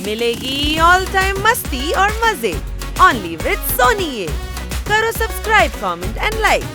मिलेगी all time मस्ती और मजे ओनली विद सोनी। ये करो सब्सक्राइब, कमेंट एंड लाइक।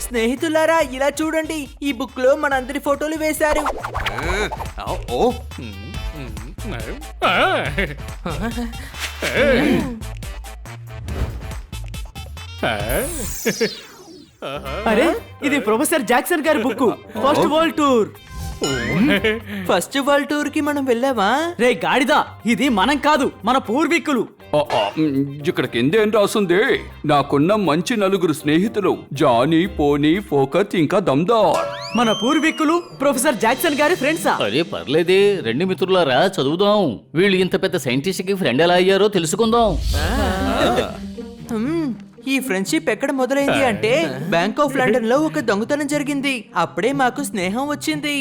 స్నేహితులారా, ఇలా చూడండి, ఈ బుక్ లో మనందరి ఫోటోలు వేశారు. అరే, ఇది ప్రొఫెసర్ జాక్సన్ గారి book, first world tour. First world tour కి మనం వెళ్ళావా? రే గాడిదా, ఇది మనం కాదు, మన పూర్వీకులు. ఇక్కడ కిందేం రాసుంది? నాకున్న మంచి 4 స్నేహితులు జానీ, పోనీ, ఫోకత్ ఇంకా దమ్దార్. మన పూర్వీకులు ప్రొఫెసర్ జాక్సన్ గారి ఫ్రెండ్సా? అరే పర్లేదే, రెండు మిత్రులారా చదువుదాం. వీళ్ళు ఇంత పెద్ద సైంటిస్ట్ కి ఫ్రెండ్ ఎలా అయ్యారో తెలుసుకుందాం. ఈ ఫ్రెండ్షిప్ ఎక్కడ మొదలైంది అంటే బ్యాంక్ ఆఫ్ లండన్ లో ఒక దొంగతనం జరిగింది. అప్పుడే మాకు స్నేహం వచ్చింది.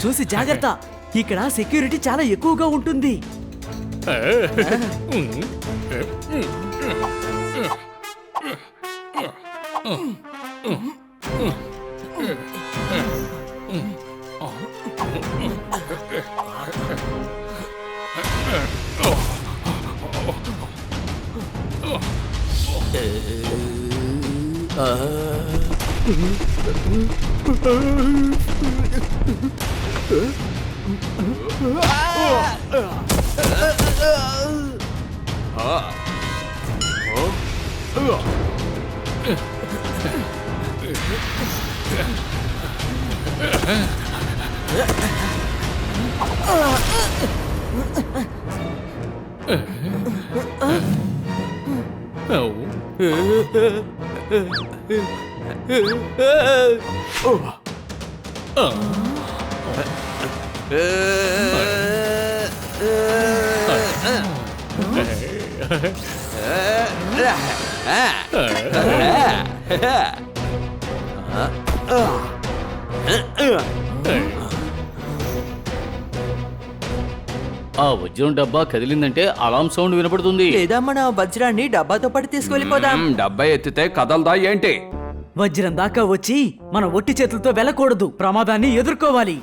చూసి జాగ్రత్త, ఇక్కడ సెక్యూరిటీ చాలా ఎక్కువగా ఉంటుంది. ఆ వజ్రం డబ్బా కదిలిందంటే అలారం సౌండ్ వినపడుతుంది. లేదా మన వజ్రాన్ని డబ్బాతో పాటు తీసుకెళ్ళిపోదాం. డబ్బా ఎత్తితే కదలదా ఏంటి? వజ్రం దాకా వచ్చి మన ఒట్టి చేతులతో వెళ్ళకూడదు, ప్రమాదాన్ని ఎదుర్కోవాలి.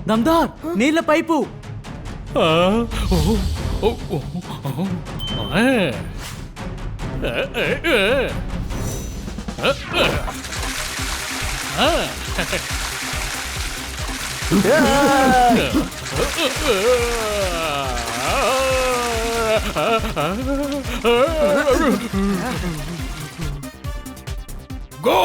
దమ్దార్ నీళ్ళ పైపు. Go!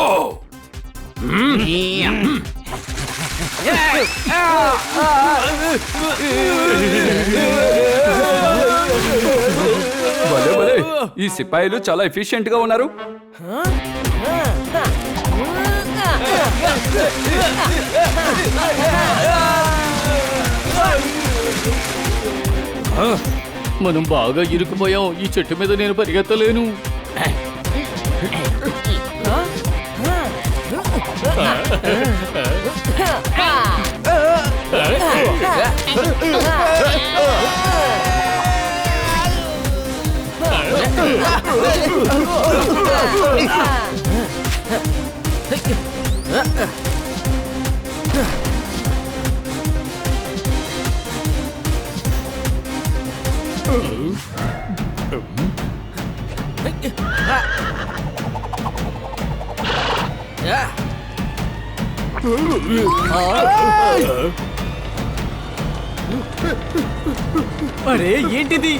భలే భలే, ఈ సిపాయిలు చాలా ఎఫిషియెంట్ గా ఉన్నారు. మనం బాగా ఇరుక్కుపోయాం. ఈ చెట్టు మీద నేను పరిగెత్తలేను. అరే ఏంటిది?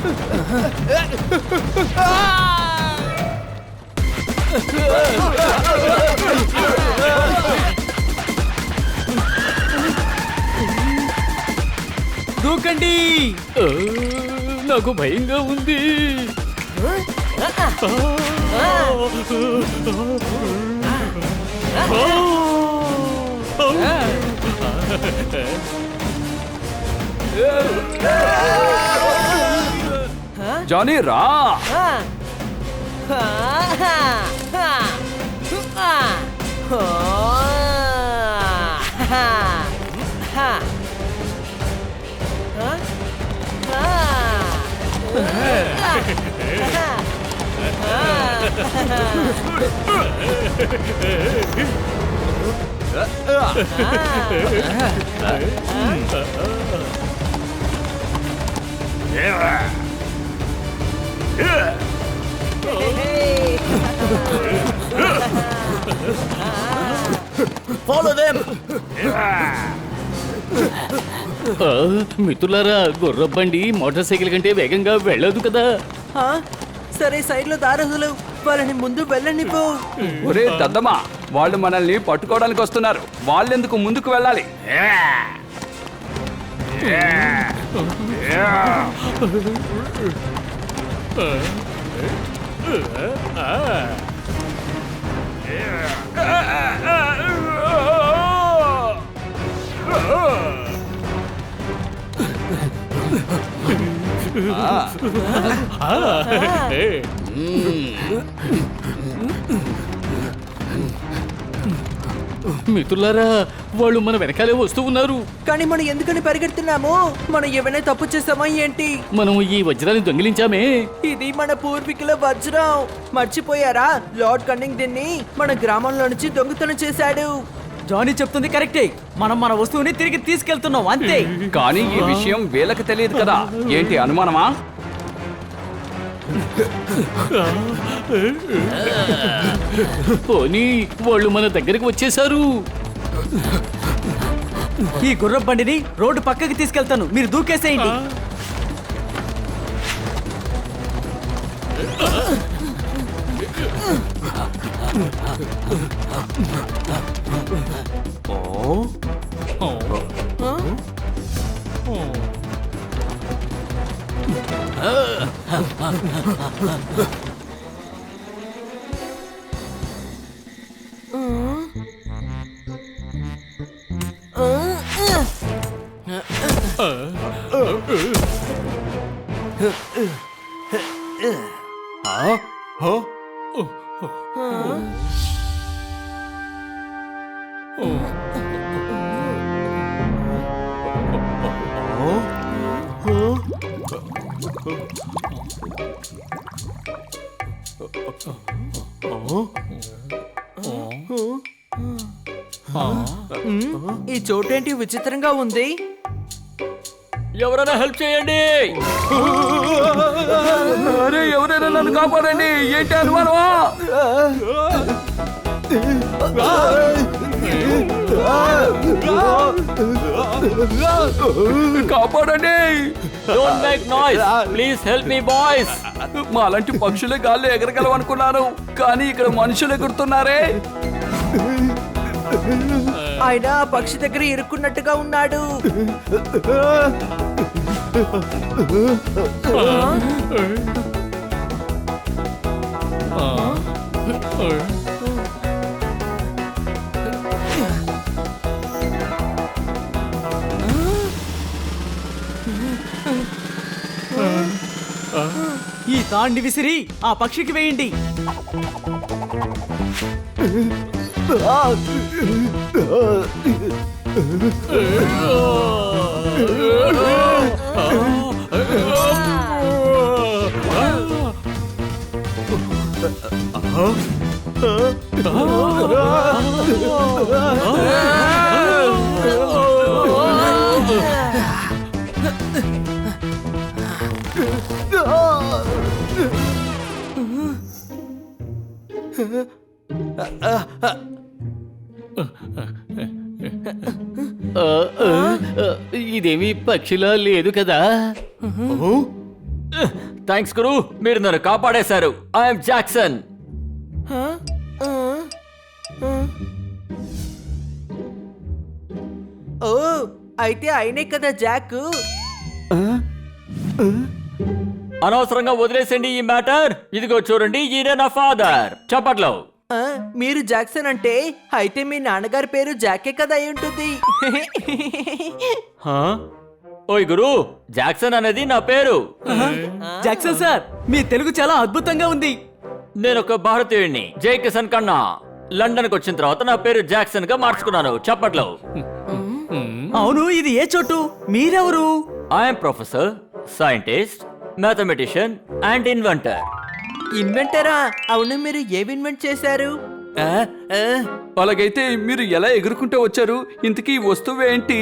దూకండి. నాకు భయంగా ఉంది. జానీ రా. Follow them. మిత్రులారా, గుర్రబండి మోటార్ సైకిల్ కంటే వేగంగా వెళ్ళదు కదా. సరే సైడ్ లో దారదులు, వాళ్ళని ముందు వెళ్ళండి పో. ఒరే దద్దమ్మా, వాళ్ళు మనల్ని పట్టుకోవడానికి వస్తున్నారు. వాళ్ళెందుకు ముందుకు వెళ్ళాలి? మిత్రులారా, వాళ్ళు మన వెనకాలే వస్తూ ఉన్నారు. కానీ మనం ఎందుకని పరిగెడుతున్నాము? మనం ఏమైనా తప్పు చేసామా ఏంటి? మనం ఈ వజ్రాన్ని దొంగిలించామే. ఇది మన పూర్వీకుల వజ్రం. మర్చిపోయారా? లార్డ్ కన్నింగ్ దీన్ని మన గ్రామంలో నుంచి దొంగతనం చేశాడు. జానీ చెప్తుంది కరెక్టే. మనం మన వస్తువుని తిరిగి తీసుకెళ్తున్నాం అంతే. కానీ ఈ విషయం వీళ్ళకి తెలియదు కదా. ఏంటి అనుమానమా? పోనీ వాళ్ళు మన దగ్గరికి వచ్చేసారు. ఈ గుర్రం బండిని రోడ్డు పక్కకి తీసుకెళ్తాను, మీరు దూకేసేయండి. ఈ చోటేంటి విచిత్రంగా ఉంది? ఎవరైనా హెల్ప్ చేయండి. అరే ఎవరైనా నన్ను కాపాడండి. ఏంటి అనుమానమా? కాపాడండి. Don't make noise, please help me boys. మాలాంటి పక్షులే గాల్లో ఎగరగలవనుకున్నాను, కానీ ఇక్కడ మనుషులు ఎగురుతున్నారే. ఆయన ఆ పక్షి దగ్గర ఇరుక్కున్నట్టుగా ఉన్నాడు. ఈ తాండి విసిరి ఆ పక్షికి వేయండి. ఇదేమి పక్షిలా లేదు కదా. థ్యాంక్స్ గురు, మీరు నన్ను కాపాడేశారు. I'm Jackson. ఓ, అయితే ఆయనే కదా జాక్. అనవసరంగా వదిలేసండి ఈ మ్యాటర్. ఇదిగో చూడండి, ఈయన నా ఫాదర్. చప్పట్లో. మీరు జాక్సన్ అంటే అయితే మీ నాన్నగారి పేరు జాకే కదా అయి ఉంటుంది. ఓయ్ గురు, జాక్సన్ అనేది నా పేరు. జాక్సన్ సార్, మీ తెలుగు చాలా అద్భుతంగా ఉంది. నేను ఒక భారతీయుడిని, జై కిషన్ కన్నా. లండన్ కు వచ్చిన తర్వాత నా పేరు జాక్సన్ గా మార్చుకున్నాను. చప్పట్లో. అవును, ఇది ఏ చోటు? మీరెవరు? I'm professor, scientist, mathematician and inventor. ఇన్వెంటరా? అవును, మీరు ఏవి ఇన్వెంట్ చేశారు? అలాగైతే మీరు ఎలా ఎగురుకుంటూ వచ్చారు? ఇంతకీ ఈ వస్తువు ఏంటి?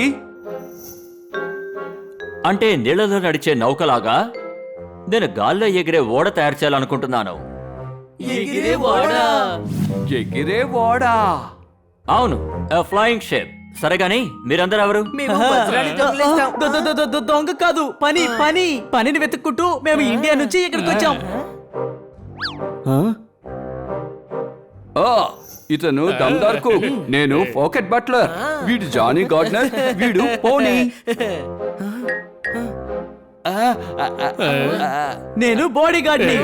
అంటే నీళ్లలో నడిచే నౌకలాగా నేను గాల్లో ఎగిరే ఓడ తయారు చేయాలనుకుంటున్నాను. ఎగిరే ఓడా? ఎగిరే ఓడా? అవును, ఫ్లయింగ్ షిప్. సరేగాని మీరందరూ ఎవరు? మేము వజ్రాన్ని దొంగిలిస్తాం. దొంగ కాదు, పనిని వెతుక్కుంటూ మేము ఇండియా నుంచి ఇక్కడికి వచ్చాం. ఇతను దమ్దార్ కుక్, నేను పాకెట్ బట్లర్. వీడు జానీ గార్డనర్, వీడు పోనీ. నేను బాడీ గార్డ్ని.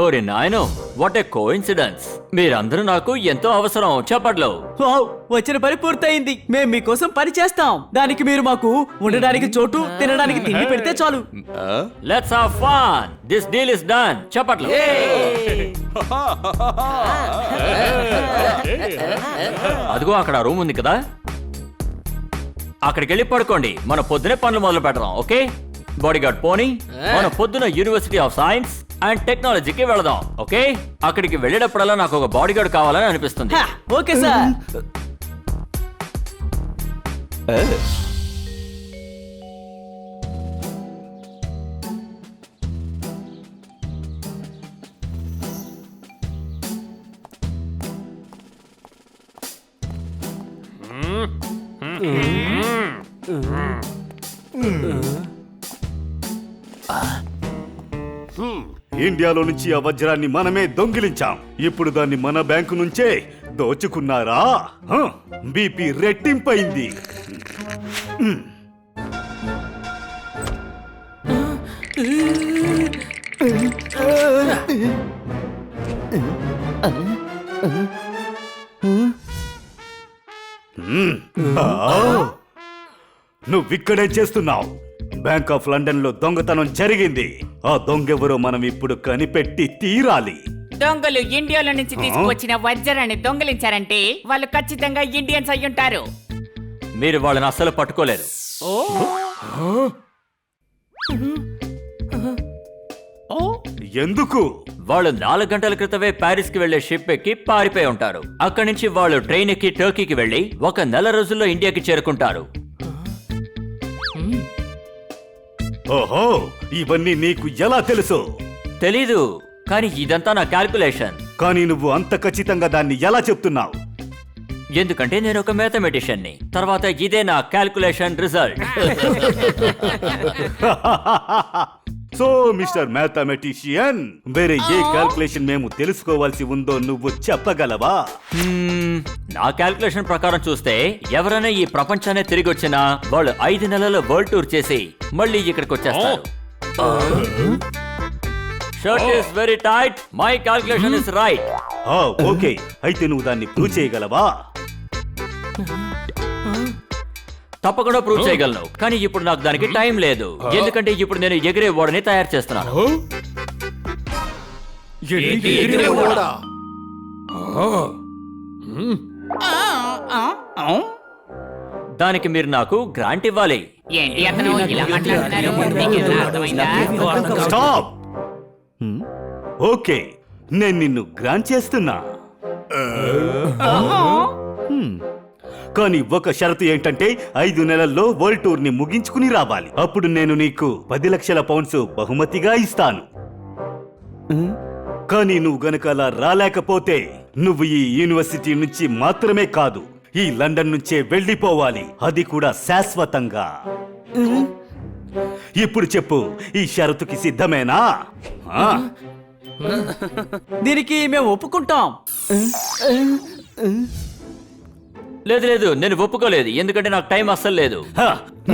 ఓరి నాయనో, వాట్ ఏ కోఇన్సిడెన్స్. మీరందరూ నాకు ఎంతో అవసరం. చప్పట్లో. వావ్, వచ్చిన పని పూర్తయింది. మేము మీకోసం పని చేస్తాం. దానికి మీరు మాకు ఉండడానికి చోటు, తినడానికి తిండి పెడితే చాలు. Let's have fun. This deal is done. చప్పట్లో. అదిగో అక్కడ రూమ్ ఉంది కదా, అక్కడికి వెళ్ళి పడుకోండి. మన పొద్దునే పనులు మొదలు పెట్టడం. ఓకే బాడీగార్డ్ పోనీ, మన పొద్దున యూనివర్సిటీ ఆఫ్ సైన్స్ అండ్ టెక్నాలజీకి వెళదాం. ఓకే, అక్కడికి వెళ్ళేటప్పుడల్లా నాకు ఒక బాడీగార్డ్ కావాలని అనిపిస్తుంది. హా, ఓకే సార్. ఇండియాలో నుంచి ఆ వజ్రాన్ని మనమే దొంగిలించాం. ఇప్పుడు దాన్ని మన బ్యాంకు నుంచే దోచుకున్నారా? బీపీ రెట్టింపైంది. నువ్విక్కడే చేస్తున్నావు. బ్యాంక్ ఆఫ్ లండన్ లో దొంగతనం జరిగింది. ఆ దొంగెవరో మనం ఇప్పుడు కనిపెట్టి తీరాలి. దొంగలు ఇండియాలో నుంచి తీసుకువచ్చిన వజ్రాన్ని దొంగలించారంటే వాళ్ళు ఖచ్చితంగా ఇండియన్స్ అయ్యుంటారు. మీరు వాళ్ళని అస్సలు పట్టుకోలేరు. ఎందుకు? వాళ్ళు 4 గంటల క్రితమే ప్యారిస్ కి వెళ్లే షిప్ ఎక్కి పారిపోయి ఉంటారు. అక్కడి నుంచి వాళ్ళు ట్రైన్ ఎక్కి టర్కీకి వెళ్లి 1 నెల రోజుల్లో ఇండియాకి చేరుకుంటారు. ఓహో, ఇవన్నీ నీకు ఎలా తెలుసు? తెలీదు, కానీ ఇదంతా నా క్యాల్కులేషన్. కానీ నువ్వు అంత ఖచ్చితంగా దాన్ని ఎలా చెప్తున్నావు? ఎందుకంటే నేను ఒక మ్యాథమెటిషియన్ ని. తర్వాత ఇదే నా calculation result. So mister mathematician, వేరే ఏ క్యాల్కులేషన్ మేము తెలుసుకోవాల్సి ఉందో నువ్వు చెప్పగలవా? నా క్యాల్కులేషన్ ప్రకారం చూస్తే ఎవరైనా ఈ ప్రపంచాన్ని తిరిగి వచ్చినా వాళ్ళు 5 నెలల వరల్డ్ టూర్ చేసి మళ్ళీ ఇక్కడికి వచ్చేస్తారు. Shirt is very tight. My calculation is right. Okay, అయితే నువ్వు దాన్ని ప్రూవ్ చేయగలవా? తప్పకుండా ప్రూవ్ చేయగలను, కానీ ఇప్పుడు నాకు దానికి టైం లేదు. ఎందుకంటే ఇప్పుడు నేను ఎగిరే ఓడని తయారు చేస్తున్నాను. దానికి మీరు నాకు గ్రాంట్ ఇవ్వాలి. ఏంటి అతను ఇలా మాట్లాడుతున్నారు? నీకేమైనా అర్థమైందా? స్టాప్. ఓకే, నేను నిన్ను గ్రాంట్ చేస్తున్నా. కానీ ఒక షరతు ఏంటంటే 5 నెలల్లో వరల్డ్ టూర్ ని ముగించుకుని రావాలి. అప్పుడు నేను నీకు 10 లక్షల పౌండ్స్ బహుమతిగా ఇస్తాను. కానీ నువ్వు గనక అలా రాలేకపోతే నువ్వు ఈ యూనివర్సిటీ నుంచి మాత్రమే కాదు, ఈ లండన్ నుంచే వెళ్ళిపోవాలి. అది కూడా శాశ్వతంగా. ఇప్పుడు చెప్పు, ఈ షరతుకి సిద్ధమేనా? దీనికి మేము ఒప్పుకుంటాం. లేదు లేదు, నేను ఒప్పుకోలేదు. ఎందుకంటే నాకు టైం అస్సలు లేదు.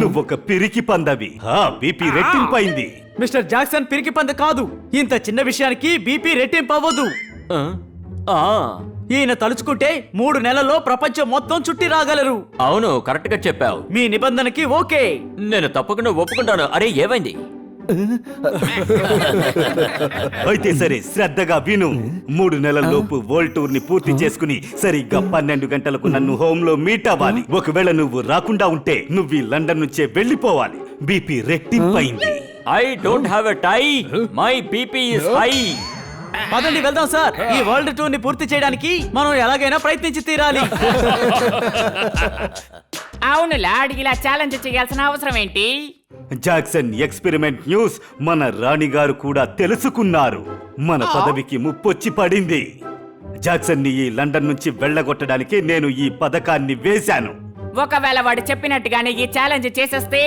నువ్వొక పిరికి పందవి. బీపీ రెట్టింపైంది. మిస్టర్ జాక్సన్ పిరికి పంద కాదు. ఇంత చిన్న విషయానికి బీపీ రెట్టింపు అవ్వదు. ఈయన తలుచుకుంటే 3 నెలల్లో ప్రపంచం మొత్తం చుట్టి రాగలరు. అవును, కరెక్ట్ గా చెప్పావు. మీ నిబంధనకి ఓకే. నేను తప్పకుండా ఒప్పుకుంటాను. అరే ఏమైంది? అయితే సరే, శ్రద్ధగా విను. 3 నెలల్లోపు వరల్డ్ టూర్ ని పూర్తి చేసుకుని సరిగ్గా 12 గంటలకు నన్ను హోమ్ లో మీట్ అవ్వాలి. ఒకవేళ నువ్వు రాకుండా ఉంటే నువ్వు లండన్ నుంచే వెళ్ళిపోవాలి. బీపీ రెట్టింపైంది. I don't have a tie. My BP is high. పదండి వెళ్దాం సార్. ఈ వరల్డ్ టూర్ ని పూర్తి చేయడానికి మనం ఎలాగైనా ప్రయత్నించి తీరాలి. అవును లాడ్, ఇలా ఛాలెంజ్ చేయాల్సిన అవసరం ఏంటి? జాక్సన్ ఎక్స్పెరిమెంట్ న్యూస్ మన రాణిగారు కూడా తెలుసుకున్నారు. మన పదవికి ముప్పొచ్చి పడింది. జాక్సన్ ని ఈ లండన్ నుంచి వెళ్ళగొట్టడానికి నేను ఈ పథకాన్ని వేశాను. ఒకవేళ వాడు చెప్పినట్టుగానే ఈ ఛాలెంజ్ చేసేస్తే?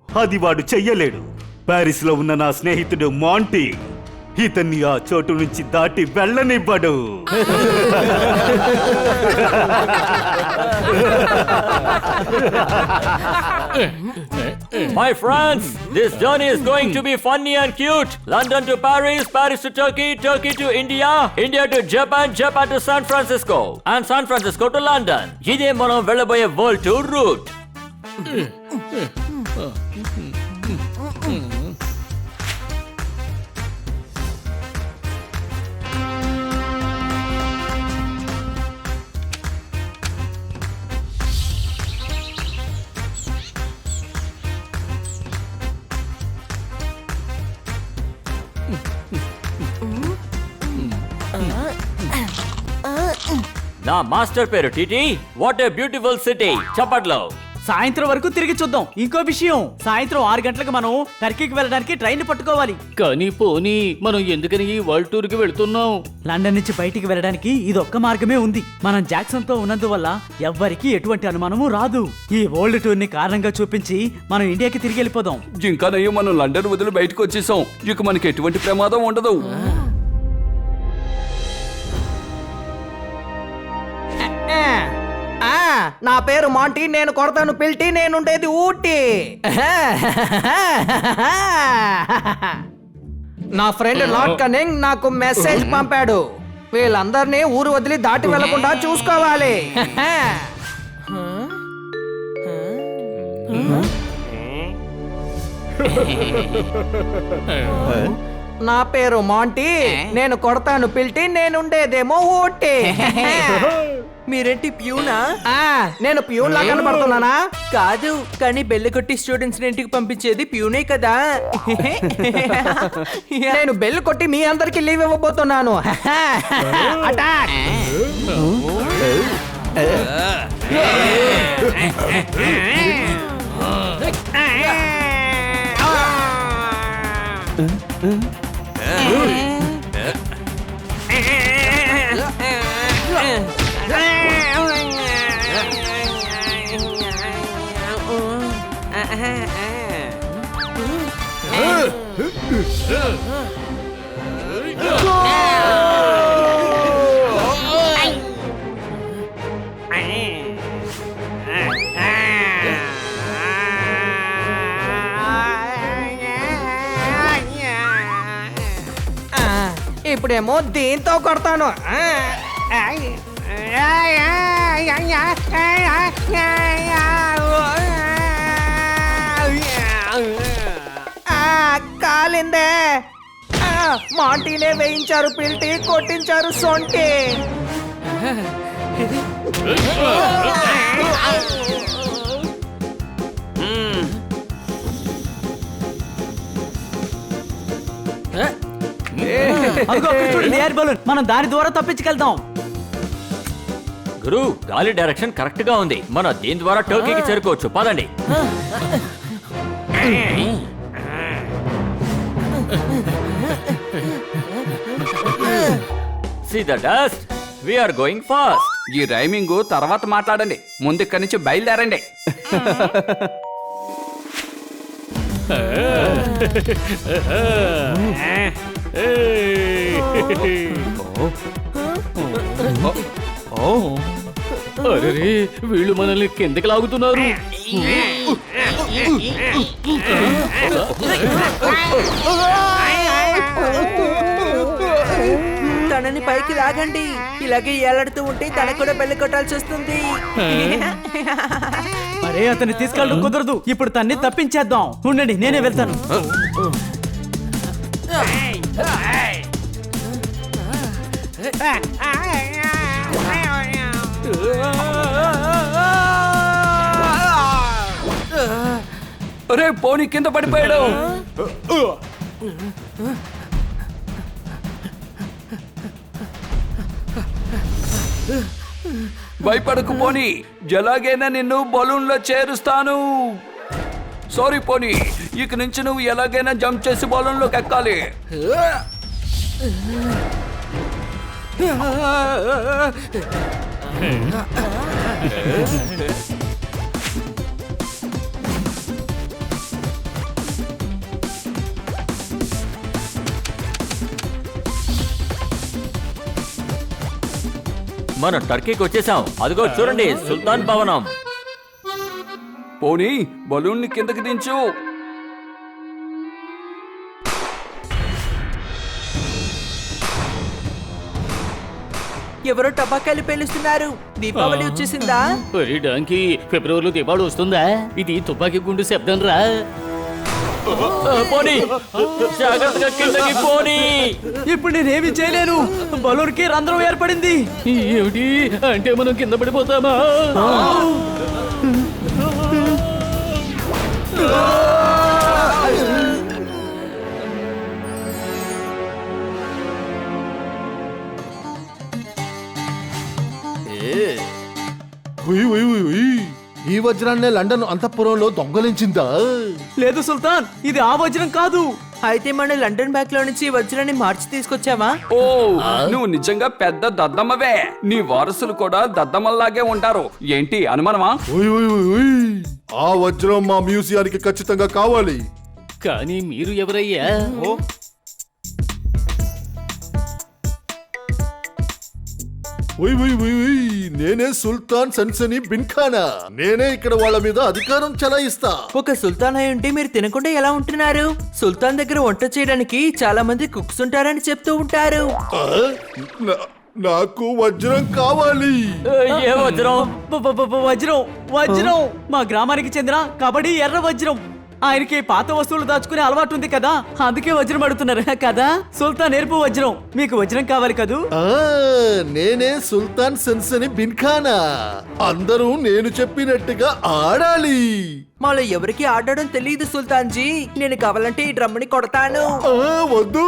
అది వాడు చెయ్యలేడు. ప్యారిస్ లో ఉన్న నా స్నేహితుడు మాంటీ ఇతన్ని ఆ చోటు నుంచి దాటి వెళ్ళనివ్వడు. My friends, this journey is going to be funny and cute. London to Paris, Paris to Turkey, Turkey to India, India to Japan, Japan to San Francisco, and San Francisco to London. ఇదే మనం వెళ్ళబోయే world tour route. నా master పేరు TT. What a beautiful city. చప్పట్లో. సాయంత్రం వరకు తిరిగి చూద్దాం. ఇంకో విషయం, సాయంత్రం 6 గంటలకు మనం టర్కీకి వెళ్ళడానికి ట్రైన్ పట్టుకోవాలి. కానీ పోనీ మనం ఎందుకని ఈ వరల్డ్ టూర్ కి వెళ్తున్నాం? లండన్ నుంచి బయటికి వెళ్ళడానికి ఇది ఒక్క మార్గమే ఉంది. మనం జాక్సన్ తో ఉన్నందువల్ల ఎవ్వరికి ఎటువంటి అనుమానము రాదు. ఈ వరల్డ్ టూర్ ని కారణంగా చూపించి మనం ఇండియాకి తిరిగి వెళ్ళిపోదాం. ఇంకానయ్యో మనం లండన్ వదిలి బయటకు వచ్చేసాం. ఇక మనకి ఎటువంటి ప్రమాదం ఉండదు. నా పేరు మాంటీ, నేను కొడతాను పిల్టి, నేనుండేది ఊటీ. నా ఫ్రెండ్ లార్డ్ కనింగ్ నాకు మెసేజ్ పంపాడు. వీళ్ళందరినీ ఊరు వదిలి దాటి వెళ్లకుండా చూసుకోవాలి. నా పేరు మాంటీ, నేను కొడతాను పిల్టి, నేనుండేదేమో ఊటీ. మీరేంటి ప్యూనా? నేను ప్యూన్ లా కనబడుతున్నానా? కాదు, కానీ బెల్లి కొట్టి స్టూడెంట్స్ ఇంటికి పంపించేది ప్యూనే కదా. నేను బెల్లి కొట్టి మీ అందరికి లీవ్ ఇవ్వబోతున్నాను. అటాక్! ఇప్పుడేమో దీంతో కొడతాను. కాలిందే. మాంటీనే వేయించారు పిల్టి, కొట్టించారు సొంటి. అదిగో అక్కడ చూడండి, ఎయిర్ బలూన్. మనం దాని ద్వారా తప్పించుకెళ్తాం. గురు, గాలి డైరెక్షన్ కరెక్ట్ గా ఉంది. మనం దీని ద్వారా టర్కీకి చేరుకోవచ్చు. పదండి. See the dust? We are going fast. ఈ రైమింగ్ తర్వాత మాట్లాడండి. ముందు ఇక్కడి నుంచి బయలుదేరండి. అరే, వీళ్ళు మనల్ని కిందకి లాగుతున్నారు. తనని పైకి లాగండి. ఇలాగే ఏలాడుతూ ఉంటే తన కూడా బెల్లి కొట్టాల్సి వస్తుంది. అరే, అతన్ని తీసుకెళ్ళడం కుదరదు. ఇప్పుడు తన్ని తప్పించేద్దాం. ఉండండి, నేనే వెళ్తాను. అరే, పోనీ కింద పడిపోయాడు. భయపడకు పోనీ, ఎలాగైనా నిన్ను బలూన్ లో చేరుస్తాను. సారీ పోనీ, ఇక నుంచి నువ్వు ఎలాగైనా జంప్ చేసి బలూన్ లోకి ఎక్కాలి. మనం టర్కీకి వచ్చేసాం. అదిగో చూడండి, సుల్తాన్ భవనం. పోనీ బలూన్ ని కిందకి దించు. ఎవరో టపాకాయలు పేలుస్తున్నారు. దీపావళి వచ్చేసిందా? ఒరే డాంకీ, ఫిబ్రవరిలో దీపావళి వస్తుందా? ఇది తుపాకీ గుండు శబ్దం రా. పోనీ, జాగ్రత్తగా కిందకి పోనీ. ఇప్పుడు నేనేమి చేయలేను, బలూన్కి రంధ్రం ఏర్పడింది. ఏమిటి అంటే మనం కింద పడిపోతామా? ఈ వజ్రాన్నే లండన్ అంతఃపురంలో దొంగలించిందా? లేదు సుల్తాన్, ఇది ఆ వజ్రం కాదు. అయితే మన లండన్ బ్యాక్ లో నుంచి వజ్రాన్ని మార్చి తీసుకొచ్చావా? ఓ, నువ్వు నిజంగా పెద్ద దద్దమ్మవే. నీ వారసులు కూడా దద్దమ్మల్లాగే ఉంటారు. ఏంటి అనుమానమా? ఆ వజ్రం మా మ్యూజియానికి ఖచ్చితంగా కావాలి. కానీ మీరు ఎవరయ్యా? నేనే సుల్తాన్ సన్సనీ బిన్ ఖానా. నేనే ఇక్కడ వాళ్ళ మీద అధికారం చెలాయిస్తా. ఒక సుల్తాన్ అయి ఉంటే మీరు తినకుండా ఎలా ఉంటున్నారు? సుల్తాన్ దగ్గర వంట చేయడానికి చాలా మంది కుక్స్ ఉంటారని చెప్తూ ఉంటారు. ఆ? నాకు వజ్రం కావాలి. ఏ వజ్రం? వజ్రం వజ్రం మా గ్రామానికి చెందిన కబడ్డీ ఎర్ర వజ్రం. ఆయనకి పాత వస్తువులు దాచుకునే అలవాటు ఉంది కదా, అందుకే వజ్రం అడుగుతున్నారు కదా. సుల్తాన్ ఎరుపు వజ్రం. మీకు వజ్రం కావాలి కదూ? నేనే సుల్తాన్ సన్సనీ బిన్ ఖానా. అందరూ నేను చెప్పినట్టుగా ఆడాలి. మాలో ఎవరికి ఆడడం తెలియదు సుల్తాన్ జీ. నేను కావాలంటే ఈ డ్రమ్ని కొడతాను. వద్దు,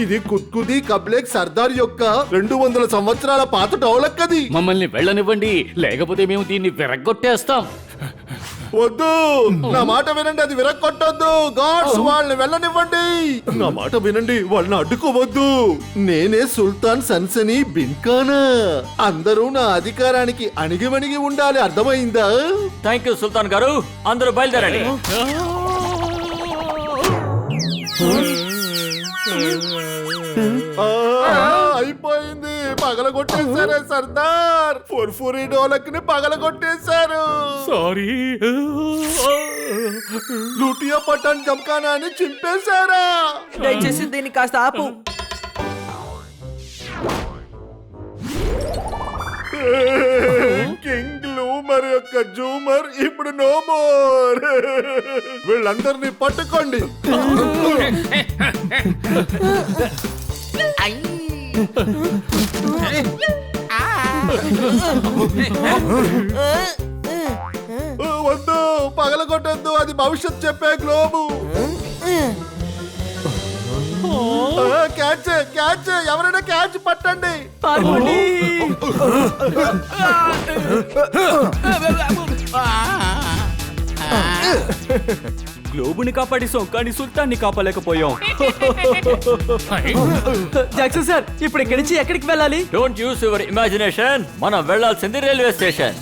ఇది కుత్కుది కబ్లేక్ సర్దార్ యొక్క 200 సంవత్సరాల పాత డౌలక్కది. మమ్మల్ని వెళ్ళనివ్వండి, లేకపోతే మేము దీన్ని విరగ్గొట్టేస్తాం. వద్దు, నా మాట వినండి, అది విరక్కొట్టొద్దు. గాడ్స్, వాళ్ళని వెళ్ళనివ్వండి. నా మాట వినండి, వాళ్ళని అడ్డుకోవద్దు. నేనే సుల్తాన్ సన్సనీ బిన్ ఖానా. అందరూ నా అధికారానికి అణిగిమణిగి ఉండాలి, అర్థమైందా? థ్యాంక్ యూ సుల్తాన్ గారు. అందరూ బయలుదేరండి. అయిపోయింది, పగలగొట్టేశారే సర్దార్. ఫుర్ఫురి డోలక్ ని పగలగొట్టేశారు. సారీ. లూటియా పఠాన్ జంకానా అని చింపేశారా? దయచేసి దీన్ని కాస్త ఆపు. కింగ్ లూమర్ యొక్క జూమర్ ఇప్పుడు నో మోర్. వీళ్ళందరినీ పట్టుకోండి. వద్దు, పగలగొట్టద్దు, అది భవిష్యత్ చెప్పే గ్లోబు. క్యాచ్ క్యాచ్, ఎవరైనా క్యాచ్ పట్టండి. గ్లోబుని కాపాడేసాం, కానీ సుల్తాన్ని కాపాడలేకపోయాం. జాక్సన్ సార్, ఇప్పుడు ఇక్కడి నుంచి ఎక్కడికి వెళ్ళాలి? Don't use your imagination. మనం వెళ్ళాల్సింది రైల్వే స్టేషన్.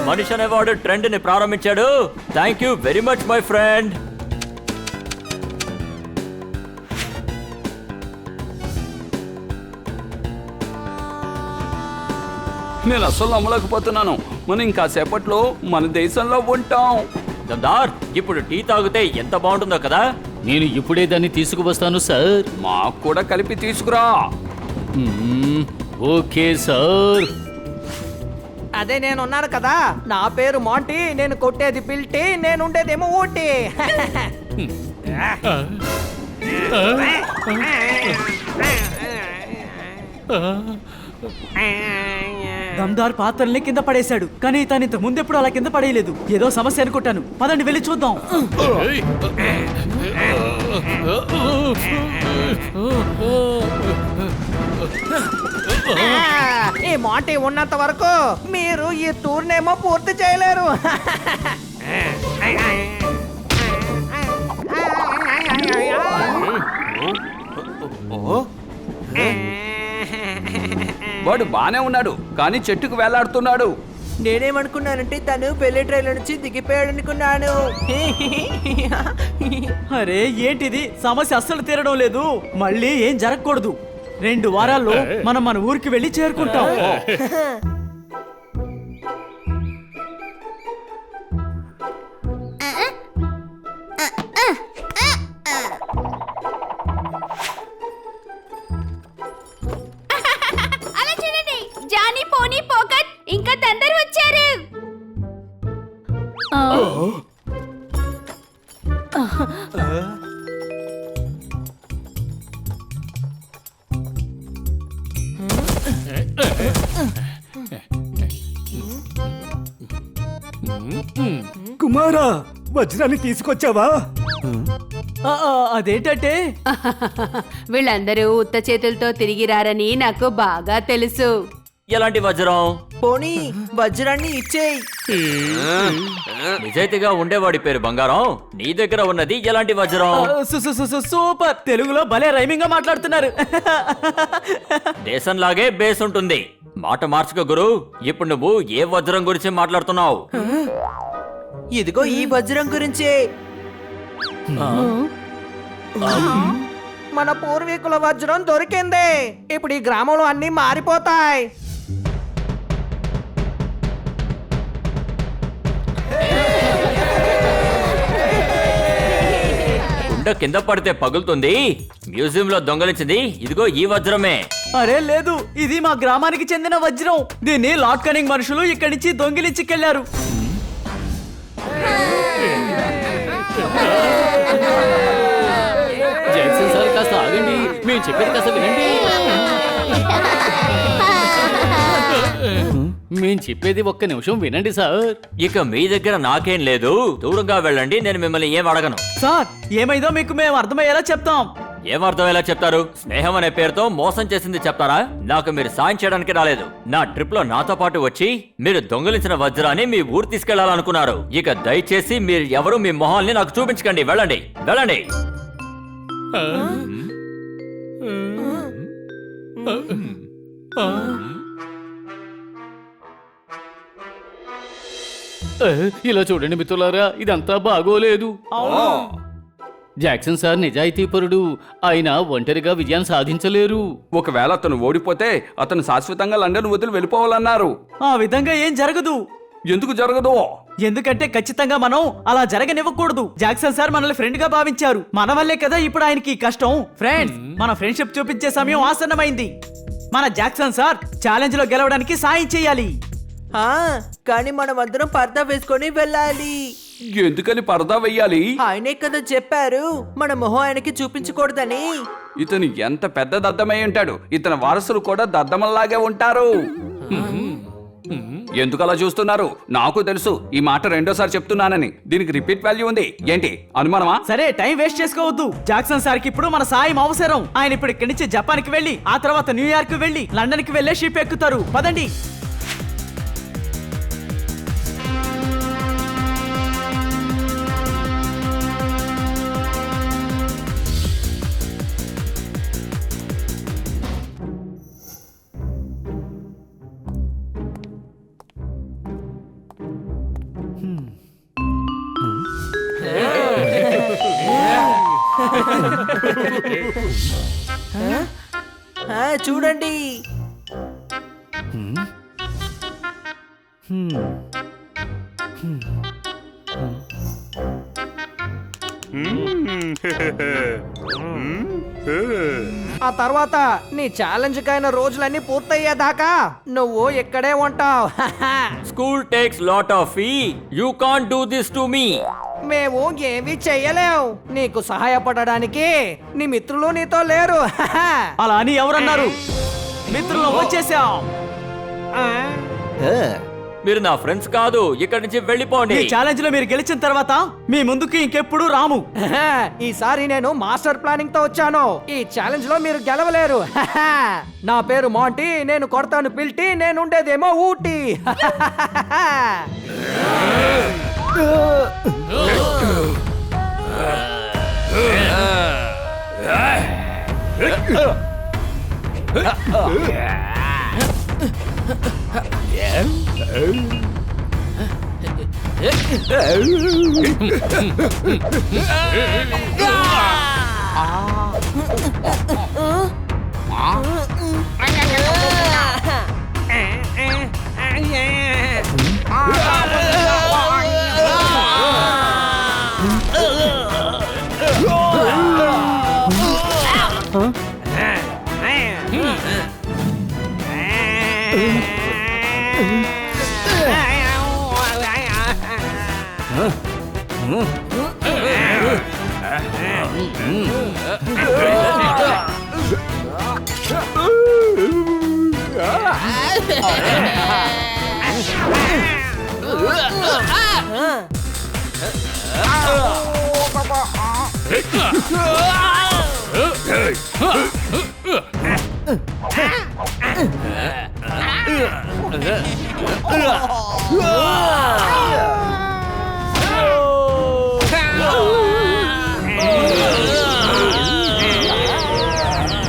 మనిషి అనేవాడు ట్రెండ్ ని ప్రారంభించాడు. Thank you very much my friend. నేను అస్సలు నమ్మలేకపోతున్నాను. మనం ఇంకా సేపట్లో మన దేశంలో ఉంటాం. దమ్దార్, ఇప్పుడు టీ తాగితే ఎంత బాగుంటుందో కదా. నేను ఇప్పుడే దాన్ని తీసుకువస్తాను సార్. మాకు కూడా కలిపి తీసుకురా. Okay sir. అదే నేనున్నాను కదా, నా పేరు మాంటీ. నేను కొట్టేది పిల్టి, నేను ఉండేదేమో ఊటీ. దమ్దార్ పాత్రల్ని కింద పడేశాడు, కానీ తను ఇంత ముందెప్పుడు అలా కింద పడేయలేదు. ఏదో సమస్య అనుకుంటాను, పదండి వెళ్ళి చూద్దాం. ఈ మాంటీ ఉన్నంత వరకు మీరు ఈ టూర్నేమో పూర్తి చేయలేరు. వాడు బానే ఉన్నాడు, కానీ చెట్టుకు వేలాడుతున్నాడు. నేనేమనుకున్నానంటే తను పెళ్లి ట్రైలర్ నుంచి దిగిపోయాడు అనుకున్నాను. అరే ఏంటిది, సమస్య అస్సలు తీరడం లేదు. మళ్ళీ ఏం జరగకూడదు. 2 వారాల్లో మనం మన ఊరికి వెళ్ళి చేరుకుంటాం. అలా చూడండి, జానీ, పోనీ, పోకట్ ఇంకా తందరు వచ్చారు. కుమారా, వజ్రాన్ని తీసుకొచ్చావా? అదేంటంటే వీళ్ళందరూ ఉత్త చేతులతో తిరిగి రారని నాకు బాగా తెలుసు. ఎలాంటి వజ్రం? పోనీ వజ్రాన్ని ఇచ్చేయి. నిజాయితీగా ఉండేవాడి పేరు బంగారం. నీ దగ్గర ఉన్నది ఎలాంటి వజ్రం? సూపర్, తెలుగులో భలే రైమింగ్ గా మాట్లాడుతున్నారు. దేశంలాగే బేస్ ఉంటుంది. మాట మార్చుకో గురు. ఇప్పుడు నువ్వు ఏ వజ్రం గురించి మాట్లాడుతున్నావు? ఇదిగో ఈ వజ్రం గురించే. మన పూర్వీకుల వజ్రం దొరికింది. ఇప్పుడు ఈ గ్రామంలో అన్ని మారిపోతాయి. కుండ కింద పడితే పగులుతుంది. మ్యూజియం లో దొంగలించింది ఇదిగో ఈ వజ్రమే. అరే లేదు, ఇది మా గ్రామానికి చెందిన వజ్రం. దీన్ని లాట్ కనింగ్ మనుషులు ఇక్కడి నుంచి దొంగిలించుకెళ్లారు. జాక్సన్ సార్ కాస్త ఆగండి, మేము చెప్పేది కాస్త వినండి. మేము చెప్పేది ఒక్క నిమిషం వినండి సార్. ఇక మీ దగ్గర నాకేం లేదు, దూరంగా వెళ్ళండి. నేను మిమ్మల్ని ఏం అడగను. సార్ ఏమైందో మీకు మేము అర్థమయ్యేలా చెప్తాం. ఏమర్థం ఎలా చెప్తారు? స్నేహం అనే పేరుతో మోసం చేసింది చెప్తారా? నాకు మీరు సాయం చేయడానికి రాలేదు. నా ట్రిప్ లో నాతో పాటు వచ్చి మీరు దొంగిలించిన వజ్రాన్ని మీ ఊరు తీసుకెళ్లాలనుకున్నారు. ఇక దయచేసి మీరు ఎవరు మీ మొహాల్ని నాకు చూపించకండి. వెళ్ళండి వెళ్ళండి. ఇలా చూడండి మిత్రులారా, ఇదంతా బాగోలేదు. జాక్సన్ సార్ నిజాయితీపరుడు. ఆయన ఒంటరిగా విజయాన్ని సాధించలేరు. ఒకవేళ అతను ఓడిపోతే అతను శాశ్వతంగా లండన్ వదిలి వెళ్ళిపోవాలన్నారు. ఆ విధంగా ఏం జరగదు. ఎందుకు జరగదు? ఎందుకంటే ఖచ్చితంగా మనం అలా జరగనివ్వకూడదు. జాక్సన్ సార్ మనల్ని ఫ్రెండ్ గా భావించారు. మన వల్లే కదా ఇప్పుడు ఆయనకి కష్టం. ఫ్రెండ్స్, మన ఫ్రెండ్షిప్ చూపించే సమయం ఆసన్నమైంది. మన జాక్సన్ సార్ ఛాలెంజ్ లో గెలవడానికి సాయం చేయాలి. కానీ మనం అందరం పర్దా వేసుకొని వెళ్ళాలి. ఎందుకని పరదా వెయ్యాలి? ఆయనే కదా చెప్పారు మన మొహం ఆయనకి చూపించకూడదని. ఇతను ఎంత పెద్ద దద్దమై ఉంటాడు. ఇతని వారసులు కూడా దద్దమల్లాగే ఉంటారు. ఎందుకు అలా చూస్తున్నారు? నాకు తెలుసు ఈ మాట రెండోసారి చెప్తున్నానని. దీనికి రిపీట్ వాల్యూ ఉంది. ఏంటి అనుమానమా? సరే, టైం వేస్ట్ చేసుకోవద్దు. జాక్సన్ సార్ కి ఇప్పుడు మన సాయం అవసరం. ఆయన ఇప్పుడు ఇక్కడి నుంచి జపాన్ కి వెళ్లి ఆ తర్వాత న్యూయార్క్ వెళ్లి లండన్ కి వెళ్లే షిప్ ఎక్కుతారు. పదండి. చూడండి. ఆ తర్వాత నీ ఛాలెంజ్ కైన రోజులన్నీ పూర్తయ్యేదాకా నువ్వు ఇక్కడే ఉంటావు. School takes lot of fee. You can't do this to me. మేము ఏమీ చెయ్యలేవు. నీకు సహాయపడడానికి నీ మిత్రులు నీతో లేరు. అలా అని ఎవరన్నారు? మిత్రులు వచ్చేసాం. మీరు నా ఫ్రెండ్స్ కాదు, ఇక్కడి నుంచి వెళ్ళిపోండి. ఈ ఛాలెంజ్ లో మీరు గెలిచిన తర్వాత మీ ముందుకి ఇంకెప్పుడు రాము. ఈసారి నేను మాస్టర్ ప్లానింగ్ తో వచ్చాను. ఈ ఛాలెంజ్ లో మీరు గెలవలేరు. నా పేరు మాంటీ, నేను కొడతాను పిల్టి, నేను ఉండేదేమో Ooty.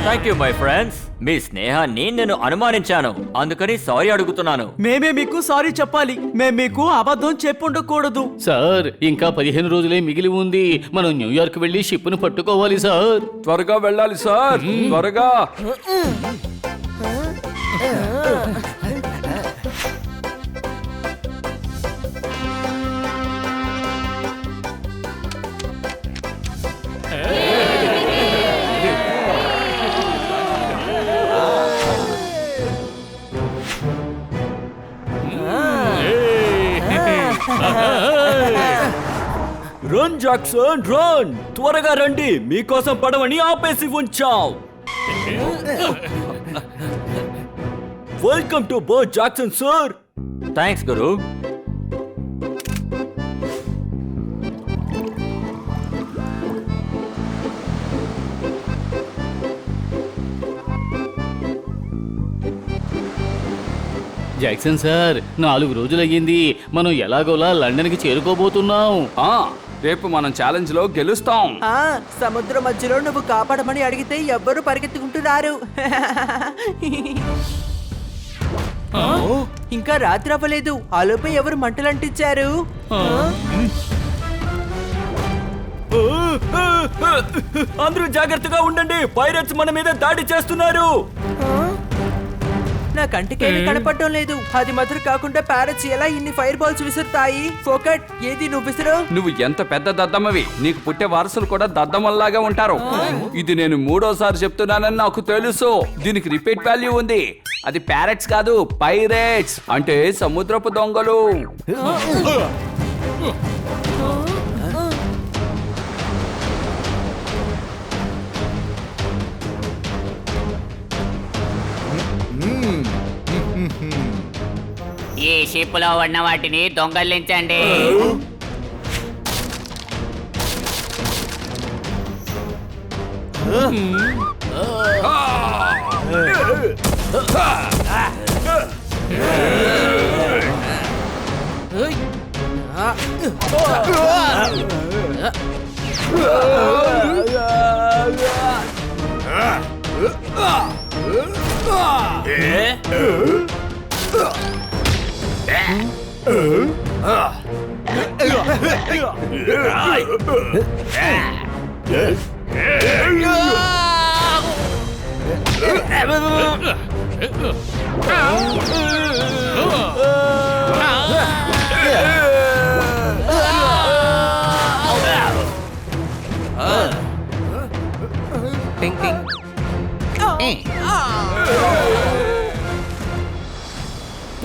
Thank you my friends. మీ స్నేహాన్ని నేను అనుమానించాను, అందుకని సారీ అడుగుతున్నాను. మేమే మీకు సారీ చెప్పాలి. మేము మీకు అబద్ధం చెప్పుండకూడదు. సార్ ఇంకా 15 రోజులే మిగిలి ఉంది. మనం న్యూయార్క్ వెళ్ళి షిప్ను పట్టుకోవాలి సార్. త్వరగా వెళ్ళాలి సార్, త్వరగా. రన్ జాక్సన్ రన్, త్వరగా రండి, మీకోసం పడవని ఆపేసి ఉంచాం. Welcome to boat Jackson sir. Thanks గురు. జాక్సన్ సార్ 4 రోజులయ్యింది. మనం ఎలాగోలా లండన్కి చేరుకోబోతున్నాం. రేపు మనం ఛాలెంజ్ లో గెలుస్తాం. సముద్రం మధ్యలో నువ్వు కాపాడమని అడిగితే ఎవ్వరూ పరిగెత్తుకుంటున్నారు. ఇంకా రాత్రి అవ్వలేదు, ఆలోపే ఎవరు మంటలు అంటించారు. అందరూ జాగ్రత్తగా ఉండండి, పైరట్స్ మన మీద దాడి చేస్తున్నారు. నా కంటికేమీ కనపడటం లేదు. అది మాత్రం కాకుండా ప్యారెట్స్ ఎలా ఇన్ని ఫైర్ బాల్స్ విసురుతాయి? ఫోకట్, ఏది నువ్వు విసురు? నువ్వు ఎంత పెద్ద దద్దమ్మవి, నీకు పుట్టే వారసులు కూడా దద్దమ్మల్లాగా ఉంటారు. ఇది నేను 3వసారి చెప్తున్నానని నాకు తెలుసు. దీనికి రిపీట్ వాల్యూ ఉంది. అది ప్యారెట్స్ కాదు, పైరేట్స్ అంటే సముద్రపు దొంగలు. ఈ షిప్ లో ఉన్న వాటిని దొంగలించండి.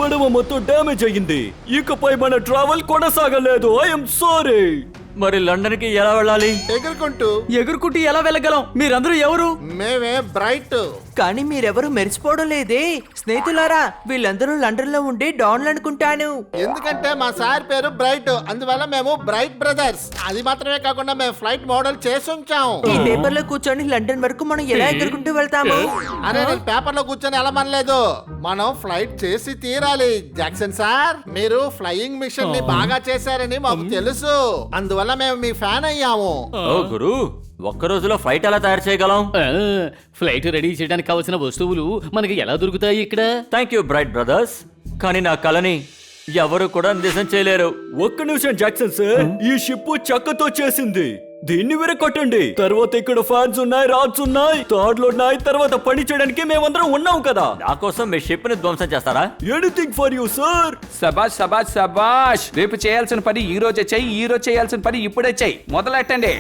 పడవ మొత్తం డ్యామేజ్ అయ్యింది. ఇకపై మన ట్రావెల్ కొనసాగలేదు. I'm sorry. మరి లండన్ కి ఎలా వెళ్ళాలి? ఎగురుకుంటూ ఎగురుకుంటూ ఎలా వెళ్ళగలం? మీరందరూ ఎవరు? మేమే బ్రైట్. కానీ మీరెవరు మెరిచిపోవడం లేదే. స్నేహితులారా, వీళ్ళందరూ లండన్ లో ఉండి డాన్లు అనుకుంటాను. ఎందుకంటే మా సార్ పేరు బ్రైట్, అందువల్ల మేము బ్రైట్ బ్రదర్స్. అది మాత్రమే కాకుండా మేము ఫ్లైట్ మోడల్ చేసి ఉంచాం. ఈ పేపర్ లో కూర్చొని లండన్ వరకు మనం ఎలా ఎగురుకుంటూ వెళ్తాము? అరే నేను పేపర్ లో కూర్చొని ఎలా మనలేదు, మనం ఫ్లైట్ చేసి తీరాలి. జాక్సన్ సార్, మీరు ఫ్లయింగ్ మిషన్ ని బాగా చేశారని మాకు తెలుసు, అందువల్ల మేము మీ ఫ్యాన్ అయ్యాము. ఓ గురు, ఒక్క రోజులో ఫ్లైట్ ఎలా తయారు చేయగలం? ఫ్లైట్ రెడీ చేయడానికి కావలసిన వస్తువులు మనకి ఎలా దొరుకుతాయి ఇక్కడ? థ్యాంక్ యూ బ్రైట్ బ్రదర్స్, కానీ నా కలని ఎవరు కూడా నిజం చేయలేరు. ఒక్క నిమిషం జాక్సన్ సార్, ఈ షిప్ చెక్కతో చేసింది, దీన్ని విరగొట్టండి. తర్వాత ఇక్కడ ఫ్యాన్స్ ఉన్నాయి, రాడ్స్ ఉన్నాయి, తాడ్లు ఉన్నాయి. తర్వాత పని చేయడానికి మేమందరం ఉన్నాం కదా. నా కోసం మీ షిప్ ని ధ్వంసం చేస్తారా? Anything for you sir. సబాష్ సబాష్ సబాష్. రేపు చేయాల్సిన పని ఈ రోజే చెయ్యి, ఈ రోజు చేయాల్సిన పని ఇప్పుడే చెయ్యి. మొదలెట్టండి.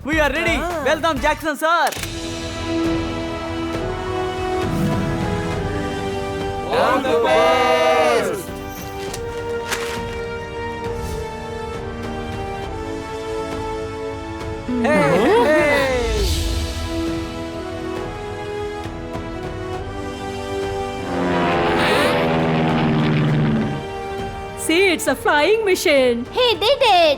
We are ready. వెళ్దాం Jackson sir. All the best. See, it's a flying machine. He did it.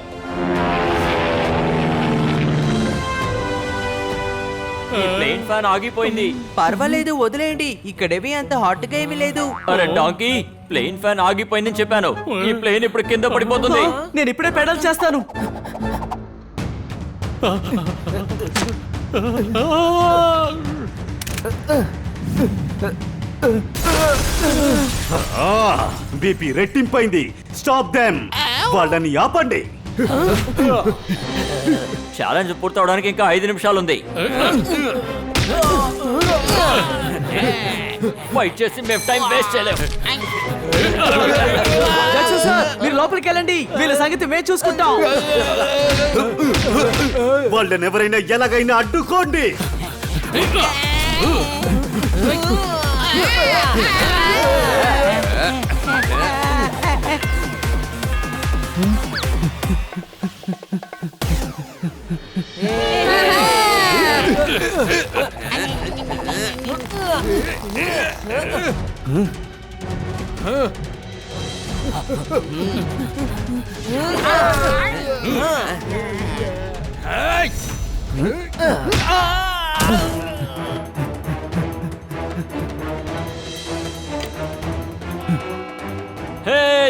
ఈ ప్లేన్ ఫ్యాన్ ఆగిపోయింది. పర్వాలేదు, వదిలేయండి. ఇక్కడేవి అంత హాట్ గా ఏమీ లేదు. అరే డాంకీ, ప్లేన్ ఫ్యాన్ ఆగిపోయిందని చెప్పాను. ఈ ప్లేన్ ఇప్పుడు కింద పడిపోతుంది. నేను ఇప్పుడే పెడల్ చేస్తాను. బీపీ రెట్టింపైంది. స్టాప్ దెమ్, వాళ్ళని ఆపండి. ఛాలెంజ్ పూర్తవడానికి ఇంకా 5 నిమిషాలు ఉంది. ఫైట్ చేసి మేము టైం వేస్ట్ చేయలేము. జాక్సన్ సార్, మీరు లోపలికి వెళ్ళండి, వీళ్ళ సంగతి మేము చూసుకుంటాం. వాళ్ళని ఎవరైనా ఎలాగైనా అడ్డుకోండి.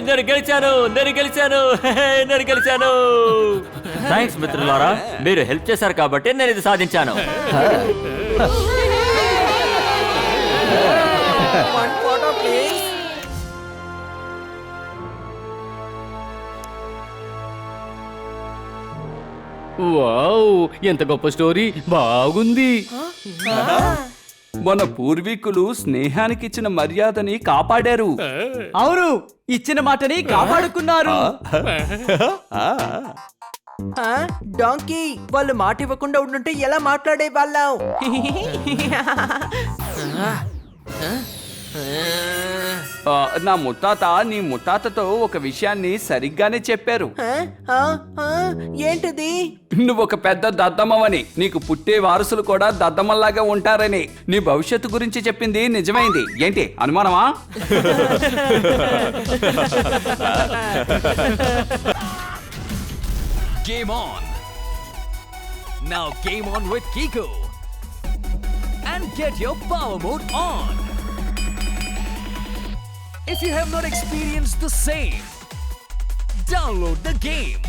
నేను గెలిచాను, నేను గెలిచాను, నేను గెలిచాను. థ్యాంక్స్ మిత్రులారా, మీరు హెల్ప్ చేశారు కాబట్టి నేను ఇది సాధించాను. One photo, please. వావ్, ఎంత గొప్ప స్టోరీ, బాగుంది. మన పూర్వీకులు స్నేహానికి ఇచ్చిన మర్యాదని కాపాడారు. అవును, ఇచ్చిన మాటని కాపాడుకున్నారు. డాంకీ, వాళ్ళు మాట ఇవ్వకుండా ఉండుంటే ఎలా మాట్లాడే వాళ్ళం? నా ముత్తాత నీ ముత్తాతతో ఒక విషయాన్ని సరిగ్గానే చెప్పారు. ఏంటిది? నువ్వు ఒక పెద్ద దద్దమ్మవని, నీకు పుట్టే వారసులు కూడా దద్దమ్మల్లాగా ఉంటారని. నీ భవిష్యత్తు గురించి చెప్పింది నిజమైంది. ఏంటి అనుమానమా? Game on. Now game on with Kiko. And get your power mode on. If you have not experienced the same, download the game.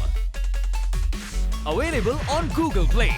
Available on Google Play.